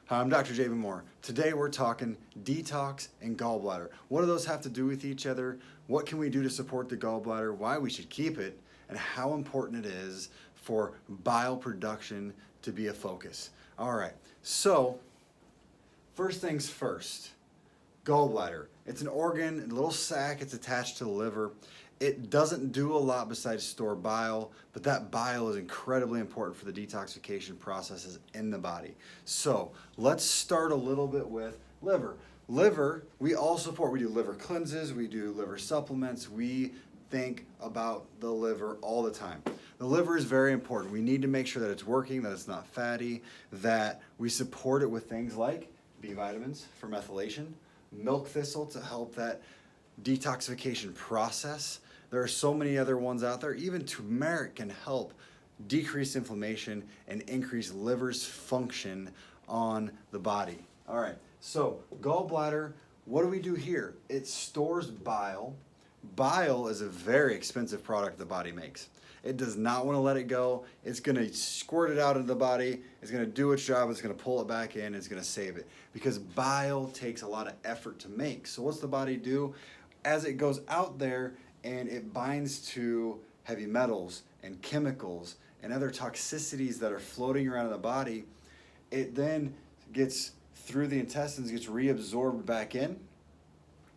Hi, I'm Dr. J.B. Moore. Today we're talking detox and gallbladder. What do those have to do with each other? What can we do to support the gallbladder? Why we should keep it? And how important it is for bile production to be a focus. All right, so first things first, gallbladder. It's an organ, a little sac, it's attached to the liver. It doesn't do a lot besides store bile, but that bile is incredibly important for the detoxification processes in the body. So let's start a little bit with liver. Liver, we all support. We do liver cleanses, we do liver supplements, we think about the liver all the time. The liver is very important. We need to make sure that it's working, that it's not fatty, that we support it with things like B vitamins for methylation, milk thistle to help that detoxification process. There are so many other ones out there. Even turmeric can help decrease inflammation and increase liver's function on the body. All right, so gallbladder, what do we do here? It stores bile. Bile is a very expensive product the body makes. It does not want to let it go. It's going to squirt it out into the body. It's going to do its job. It's going to pull it back in. It's going to save it because bile takes a lot of effort to make. So what's the body do? As it goes out there and it binds to heavy metals and chemicals and other toxicities that are floating around in the body, it then gets through the intestines, gets reabsorbed back in,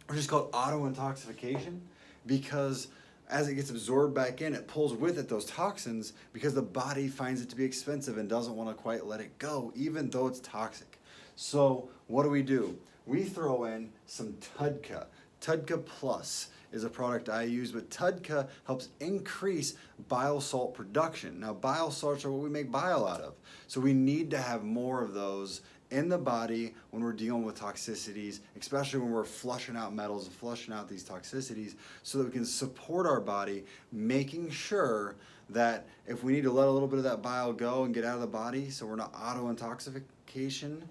which is called AutoToxification, because as it gets absorbed back in, it pulls with it those toxins because the body finds it to be expensive and doesn't want to quite let it go, even though it's toxic. So what do? We throw in some TUDCA. TUDCA Plus is a product I use, but TUDCA helps increase bile salt production. Now, bile salts are what we make bile out of. So we need to have more of those in the body when we're dealing with toxicities, especially when we're flushing out metals and flushing out these toxicities, so that we can support our body, making sure that if we need to let a little bit of that bile go and get out of the body so we're not auto-intoxication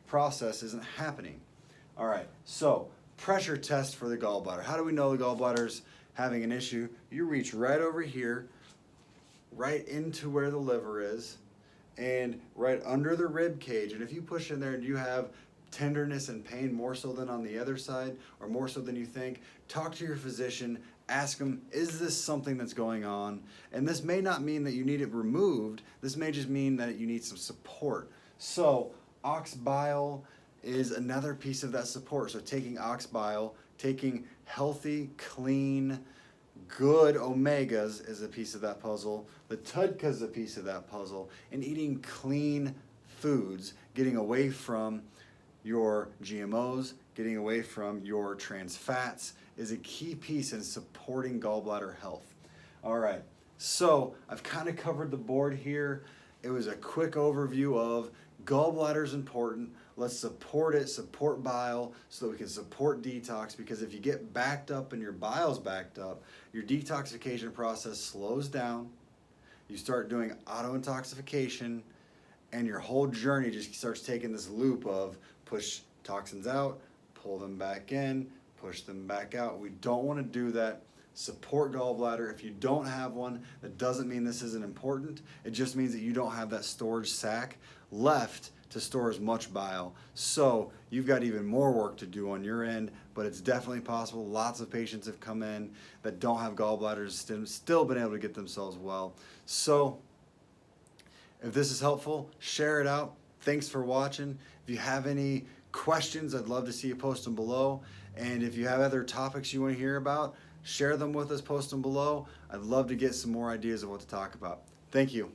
process isn't happening. All right, so pressure test for the gallbladder. How do we know the gallbladder's having an issue? You reach right over here, right into where the liver is, and right under the rib cage. And if you push in there and you have tenderness and pain more so than on the other side or more so than you think, talk to your physician, ask them, is this something that's going on? And this may not mean that you need it removed. This may just mean that you need some support. So ox bile is another piece of that support. So taking ox bile, taking healthy, clean, good omegas is a piece of that puzzle. The TUDCA is a piece of that puzzle. And eating clean foods, getting away from your GMOs, getting away from your trans fats is a key piece in supporting gallbladder health. All right, so I've kind of covered the board here. It was a quick overview of gallbladder is important. Let's support it, support bile so that we can support detox, because if you get backed up and your bile's backed up, your detoxification process slows down. You start doing auto-intoxification and your whole journey just starts taking this loop of push toxins out, pull them back in, push them back out. We don't want to do that. Support gallbladder. If you don't have one, that doesn't mean this isn't important. It just means that you don't have that storage sac left to store as much bile. So you've got even more work to do on your end, but it's definitely possible. Lots of patients have come in that don't have gallbladders, still been able to get themselves well. So if this is helpful, share it out. Thanks for watching. If you have any questions, I'd love to see you post them below. And if you have other topics you want to hear about, share them with us, post them below. I'd love to get some more ideas of what to talk about. Thank you.